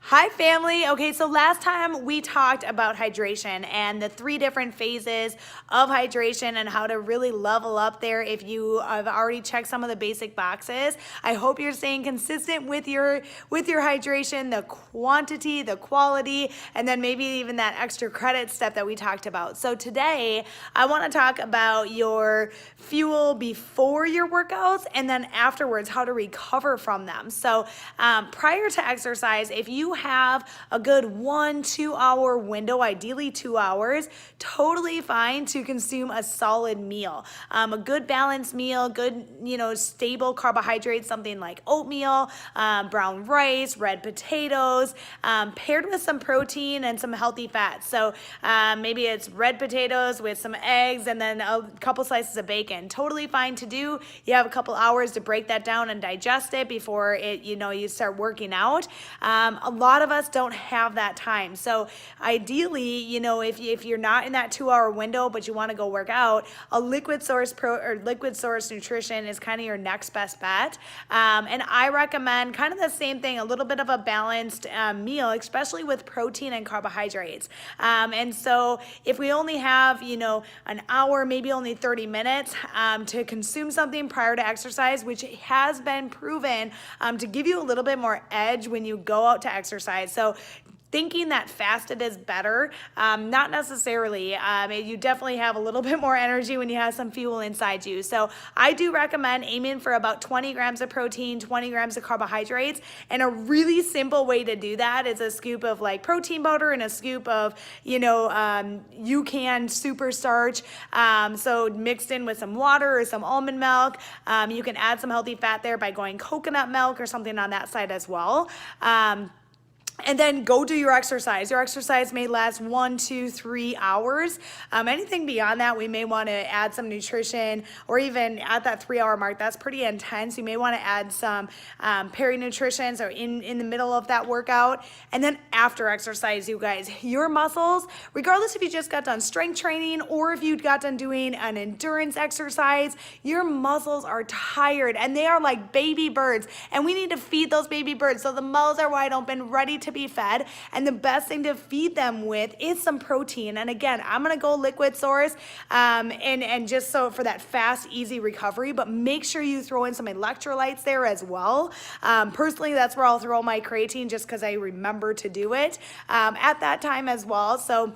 Hi family. Okay, so last time we talked about hydration and the 3 different phases of hydration and how to really level up there if you have already checked some of the basic boxes. I hope you're staying consistent with your hydration, the quantity, the quality, and then maybe even that extra credit step that we talked about. So today I want to talk about your fuel before your workouts and then afterwards how to recover from them. So prior to exercise, if you have a good 1-2 hour window, ideally 2 hours, totally fine to consume a solid meal. A good balanced meal, good, stable carbohydrates, something like oatmeal, brown rice, red potatoes, paired with some protein and some healthy fats. So maybe it's red potatoes with some eggs and then a couple slices of bacon. Totally fine to do. You have a couple hours to break that down and digest it before you start working out. A lot of us don't have that time. So ideally, if you're not in that 2 hour window, but you want to go work out, a liquid source nutrition is kind of your next best bet. And I recommend kind of the same thing, a little bit of a balanced meal, especially with protein and carbohydrates. And so if we only have, an hour, maybe only 30 minutes to consume something prior to exercise, which has been proven to give you a little bit more edge when you go out to exercise. So thinking that fasted is better, not necessarily. You definitely have a little bit more energy when you have some fuel inside you. So I do recommend aiming for about 20 grams of protein, 20 grams of carbohydrates. And a really simple way to do that is a scoop of like protein powder and a scoop of, UCAN super starch. So mixed in with some water or some almond milk. You can add some healthy fat there by going coconut milk or something on that side as well. And then go do your exercise. Your exercise may last 1, 2, 3 hours. Anything beyond that, we may want to add some nutrition, or even at that 3 hour mark, that's pretty intense. You may want to add some peri-nutrition, so in the middle of that workout. And then after exercise, you guys, your muscles, regardless if you just got done strength training or if you got done doing an endurance exercise, your muscles are tired and they are like baby birds. And we need to feed those baby birds so the mouths are wide open, ready to be fed. And the best thing to feed them with is some protein. And again, I'm gonna go liquid source and just so for that fast, easy recovery, but make sure you throw in some electrolytes there as well. Personally, that's where I'll throw my creatine just because I remember to do it at that time as well. So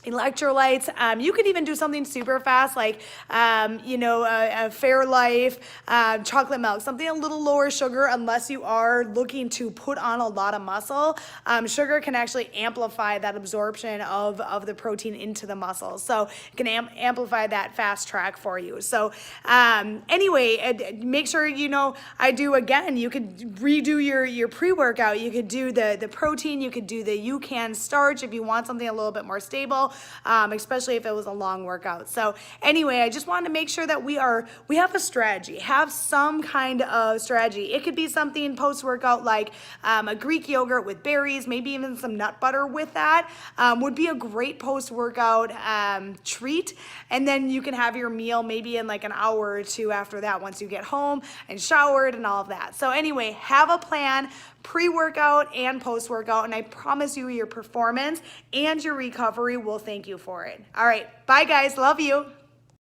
electrolytes. You could even do something super fast like, a Fairlife, chocolate milk, something a little lower sugar unless you are looking to put on a lot of muscle. Sugar can actually amplify that absorption of the protein into the muscle. So it can amplify that fast track for you. So anyway, make sure, I do again, you could redo your pre-workout. You could do the protein, you could do the UCAN starch if you want something a little bit more stable. Especially if it was a long workout. So anyway, I just wanted to make sure that we have a strategy, have some kind of strategy. It could be something post-workout like a Greek yogurt with berries, maybe even some nut butter with that would be a great post-workout treat. And then you can have your meal maybe in like an hour or two after that once you get home and showered and all of that. So anyway, have a plan pre-workout and post-workout, and I promise you your performance and your recovery will thank you for it. All right, bye guys, love you.